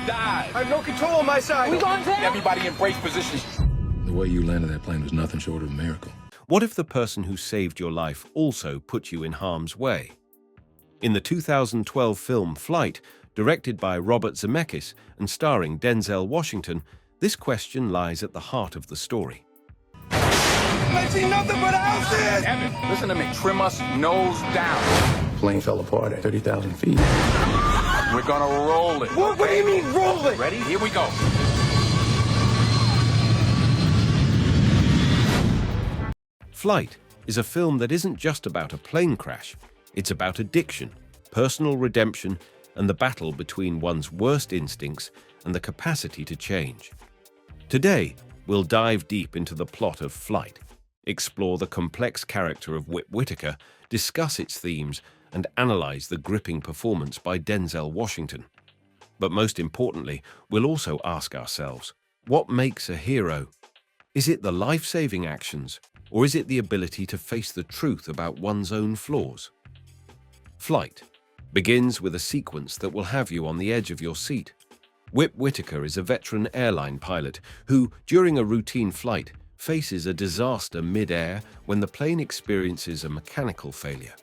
dive. I have no control on my side. We going down? Everybody embrace positions. The way you landed that plane was nothing short of a miracle. What if the person who saved your life also put you in harm's way? In the 2012 film Flight, directed by Robert Zemeckis and starring Denzel Washington, this question lies at the heart of the story. I see nothing but houses! Evan, listen to me. Trim us nose down. Plane fell apart at 30,000 feet. We're gonna roll it. What do you mean, roll it? Ready? Here we go. Flight is a film that isn't just about a plane crash. It's about addiction, personal redemption, and the battle between one's worst instincts and the capacity to change. Today, we'll dive deep into the plot of Flight, explore the complex character of Whip Whitaker, discuss its themes, and analyze the gripping performance by Denzel Washington. But most importantly, we'll also ask ourselves, what makes a hero? Is it the life-saving actions, or is it the ability to face the truth about one's own flaws? Flight begins with a sequence that will have you on the edge of your seat. Whip Whitaker is a veteran airline pilot who, during a routine flight, faces a disaster mid-air when the plane experiences a mechanical failure.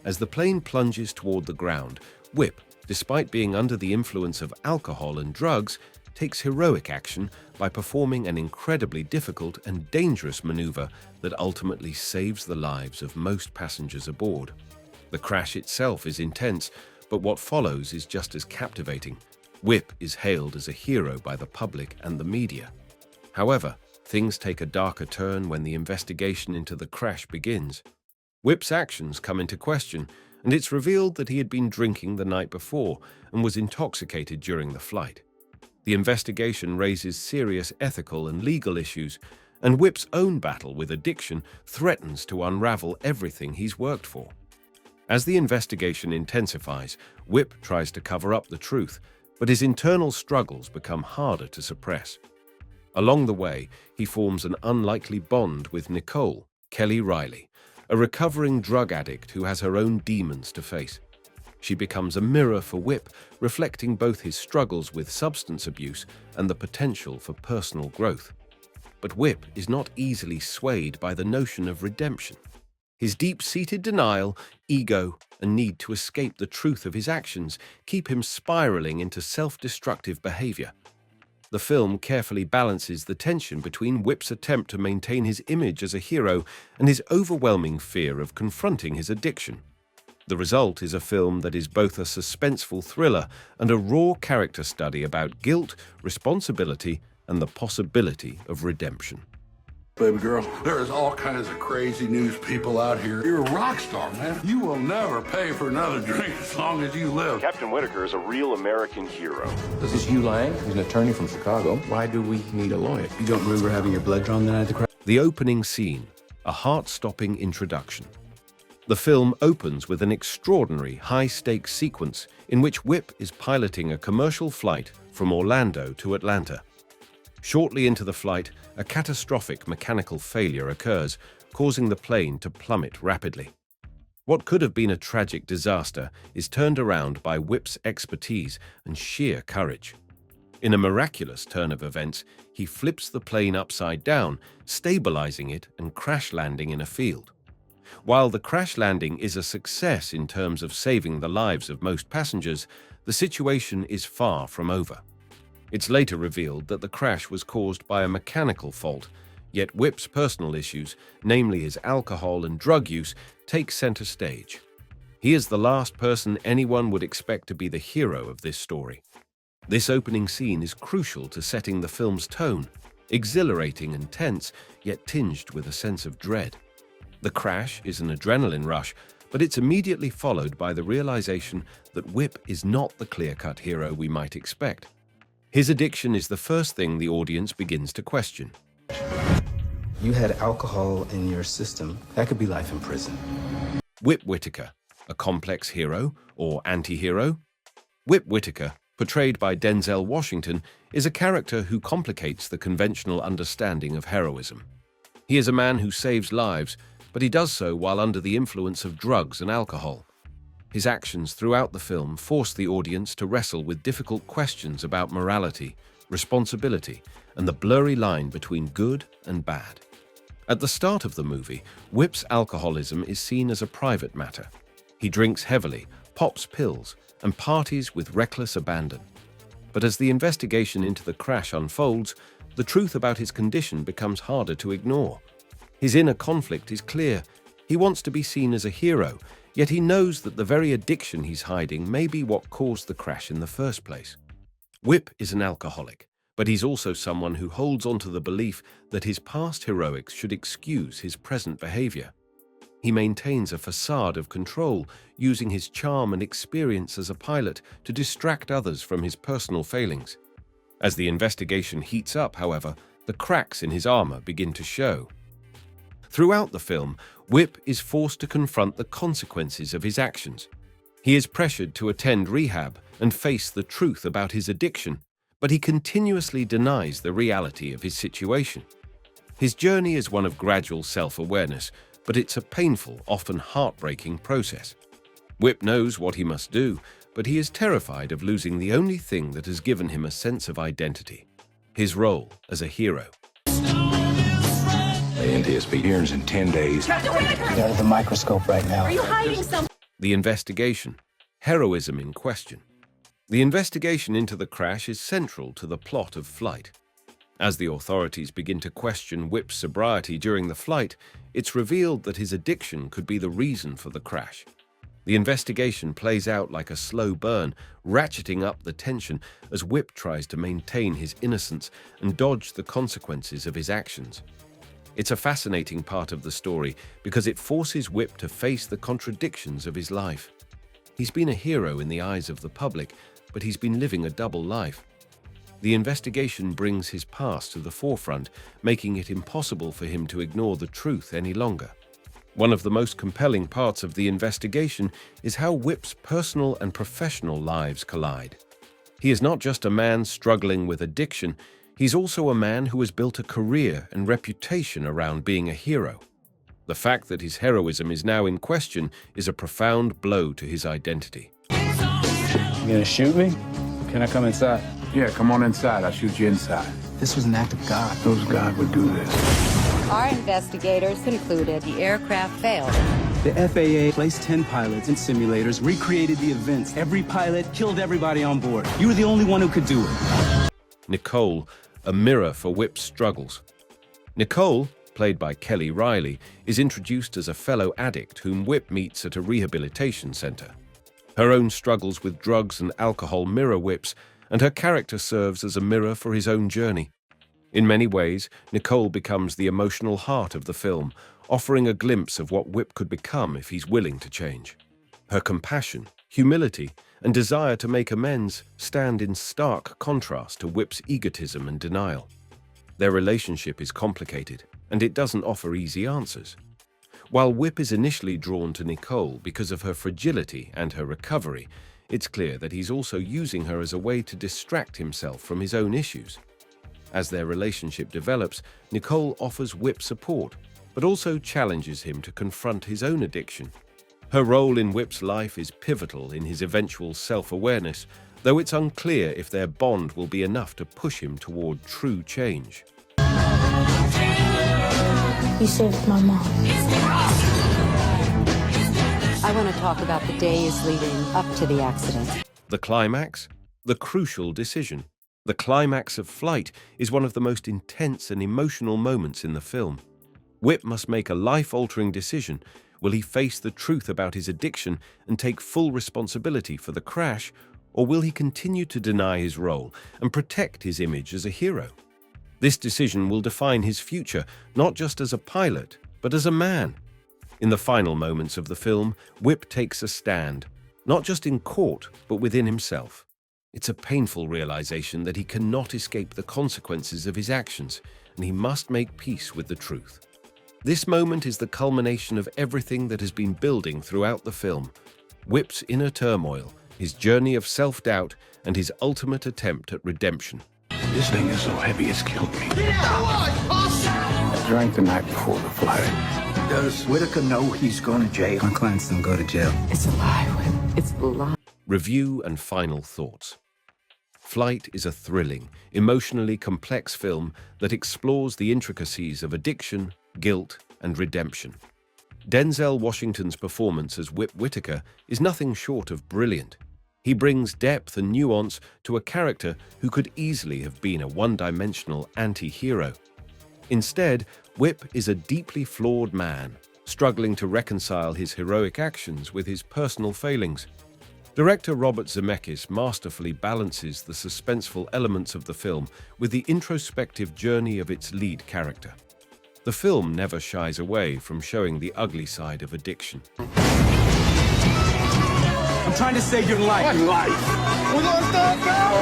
As the plane plunges toward the ground, Whip, despite being under the influence of alcohol and drugs, takes heroic action by performing an incredibly difficult and dangerous maneuver that ultimately saves the lives of most passengers aboard. The crash itself is intense, but what follows is just as captivating. Whip is hailed as a hero by the public and the media. However, things take a darker turn when the investigation into the crash begins. Whip's actions come into question, and it's revealed that he had been drinking the night before and was intoxicated during the flight. The investigation raises serious ethical and legal issues, and Whip's own battle with addiction threatens to unravel everything he's worked for. As the investigation intensifies, Whip tries to cover up the truth, but his internal struggles become harder to suppress. Along the way, he forms an unlikely bond with Nicole, Kelly Riley, a recovering drug addict who has her own demons to face. She becomes a mirror for Whip, reflecting both his struggles with substance abuse and the potential for personal growth. But Whip is not easily swayed by the notion of redemption. His deep-seated denial, ego, and need to escape the truth of his actions keep him spiraling into self-destructive behavior. The film carefully balances the tension between Whip's attempt to maintain his image as a hero and his overwhelming fear of confronting his addiction. The result is a film that is both a suspenseful thriller and a raw character study about guilt, responsibility, and the possibility of redemption. Baby girl, there's all kinds of crazy news people out here. You're a rock star, man. You will never pay for another drink as long as you live. Captain Whitaker is a real American hero. This is Hugh Lang. He's an attorney from Chicago. Why do we need a lawyer? You don't remember having your blood drawn the night of the crash? The opening scene, a heart-stopping introduction. The film opens with an extraordinary high-stakes sequence in which Whip is piloting a commercial flight from Orlando to Atlanta. Shortly into the flight, a catastrophic mechanical failure occurs, causing the plane to plummet rapidly. What could have been a tragic disaster is turned around by Whip's expertise and sheer courage. In a miraculous turn of events, he flips the plane upside down, stabilizing it and crash landing in a field. While the crash landing is a success in terms of saving the lives of most passengers, the situation is far from over. It's later revealed that the crash was caused by a mechanical fault, yet Whip's personal issues, namely his alcohol and drug use, take center stage. He is the last person anyone would expect to be the hero of this story. This opening scene is crucial to setting the film's tone, exhilarating and tense, yet tinged with a sense of dread. The crash is an adrenaline rush, but it's immediately followed by the realization that Whip is not the clear-cut hero we might expect. His addiction is the first thing the audience begins to question. You had alcohol in your system. That could be life in prison. Whip Whitaker, a complex hero or anti-hero? Whip Whitaker, portrayed by Denzel Washington, is a character who complicates the conventional understanding of heroism. He is a man who saves lives, but he does so while under the influence of drugs and alcohol. His actions throughout the film force the audience to wrestle with difficult questions about morality, responsibility, and the blurry line between good and bad. At the start of the movie, Whip's alcoholism is seen as a private matter. He drinks heavily, pops pills, and parties with reckless abandon. But as the investigation into the crash unfolds, the truth about his condition becomes harder to ignore. His inner conflict is clear. He wants to be seen as a hero, yet he knows that the very addiction he's hiding may be what caused the crash in the first place. Whip is an alcoholic, but he's also someone who holds on to the belief that his past heroics should excuse his present behavior. He maintains a facade of control, using his charm and experience as a pilot to distract others from his personal failings. As the investigation heats up, however, the cracks in his armor begin to show. Throughout the film, Whip is forced to confront the consequences of his actions. He is pressured to attend rehab and face the truth about his addiction, but he continuously denies the reality of his situation. His journey is one of gradual self-awareness, but it's a painful, often heartbreaking process. Whip knows what he must do, but he is terrified of losing the only thing that has given him a sense of identity: his role as a hero. The NTSB hearings in 10 days. They're under the microscope right now. Are you hiding something? The investigation, heroism in question. The investigation into the crash is central to the plot of Flight. As the authorities begin to question Whip's sobriety during the flight, it's revealed that his addiction could be the reason for the crash. The investigation plays out like a slow burn, ratcheting up the tension as Whip tries to maintain his innocence and dodge the consequences of his actions. It's a fascinating part of the story because it forces Whip to face the contradictions of his life. He's been a hero in the eyes of the public, but he's been living a double life. The investigation brings his past to the forefront, making it impossible for him to ignore the truth any longer. One of the most compelling parts of the investigation is how Whip's personal and professional lives collide. He is not just a man struggling with addiction, he's also a man who has built a career and reputation around being a hero. The fact that his heroism is now in question is a profound blow to his identity. You gonna shoot me? Can I come inside? Yeah, come on inside. I'll shoot you inside. This was an act of God. Those guys would do this. Our investigators concluded the aircraft failed. The FAA placed 10 pilots in simulators, recreated the events. Every pilot killed everybody on board. You were the only one who could do it. Nicole, a mirror for Whip's struggles. Nicole, played by Kelly Riley, is introduced as a fellow addict whom Whip meets at a rehabilitation center. Her own struggles with drugs and alcohol mirror Whip's, and her character serves as a mirror for his own journey. In many ways, Nicole becomes the emotional heart of the film, offering a glimpse of what Whip could become if he's willing to change. Her compassion, humility, and desire to make amends stand in stark contrast to Whip's egotism and denial. Their relationship is complicated, and it doesn't offer easy answers. While Whip is initially drawn to Nicole because of her fragility and her recovery, it's clear that he's also using her as a way to distract himself from his own issues. As their relationship develops, Nicole offers Whip support, but also challenges him to confront his own addiction. Her role in Whip's life is pivotal in his eventual self-awareness, though it's unclear if their bond will be enough to push him toward true change. You saved my mom. I want to talk about the days leading up to the accident. The climax? The crucial decision. The climax of Flight is one of the most intense and emotional moments in the film. Whip must make a life-altering decision. Will he face the truth about his addiction and take full responsibility for the crash, or will he continue to deny his role and protect his image as a hero? This decision will define his future, not just as a pilot, but as a man. In the final moments of the film, Whip takes a stand, not just in court, but within himself. It's a painful realization that he cannot escape the consequences of his actions, and he must make peace with the truth. This moment is the culmination of everything that has been building throughout the film: Whip's inner turmoil, his journey of self-doubt, and his ultimate attempt at redemption. This thing is so heavy it's killed me. I drank the night before the flight. Does Whitaker know he's going to jail? My clients don't go to jail. It's a lie, Whip. It's life. Review and final thoughts. Flight is a thrilling, emotionally complex film that explores the intricacies of addiction, guilt, and redemption. Denzel Washington's performance as Whip Whitaker is nothing short of brilliant. He brings depth and nuance to a character who could easily have been a one-dimensional anti-hero. Instead, Whip is a deeply flawed man, struggling to reconcile his heroic actions with his personal failings. Director Robert Zemeckis masterfully balances the suspenseful elements of the film with the introspective journey of its lead character. The film never shies away from showing the ugly side of addiction. I'm trying to save your life. What life? We lost our power!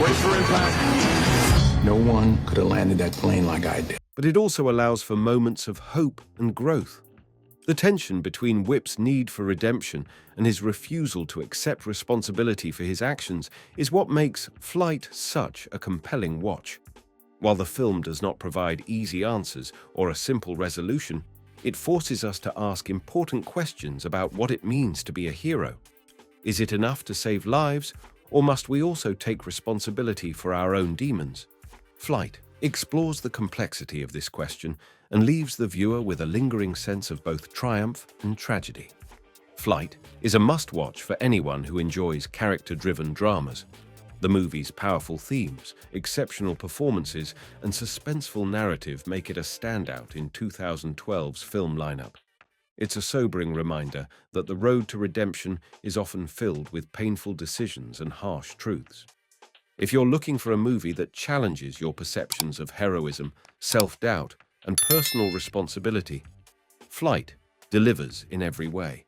Wait for impact. No one could have landed that plane like I did. But it also allows for moments of hope and growth. The tension between Whip's need for redemption and his refusal to accept responsibility for his actions is what makes Flight such a compelling watch. While the film does not provide easy answers or a simple resolution, it forces us to ask important questions about what it means to be a hero. Is it enough to save lives, or must we also take responsibility for our own demons? Flight explores the complexity of this question and leaves the viewer with a lingering sense of both triumph and tragedy. Flight is a must-watch for anyone who enjoys character-driven dramas. The movie's powerful themes, exceptional performances, and suspenseful narrative make it a standout in 2012's film lineup. It's a sobering reminder that the road to redemption is often filled with painful decisions and harsh truths. If you're looking for a movie that challenges your perceptions of heroism, self-doubt, and personal responsibility, Flight delivers in every way.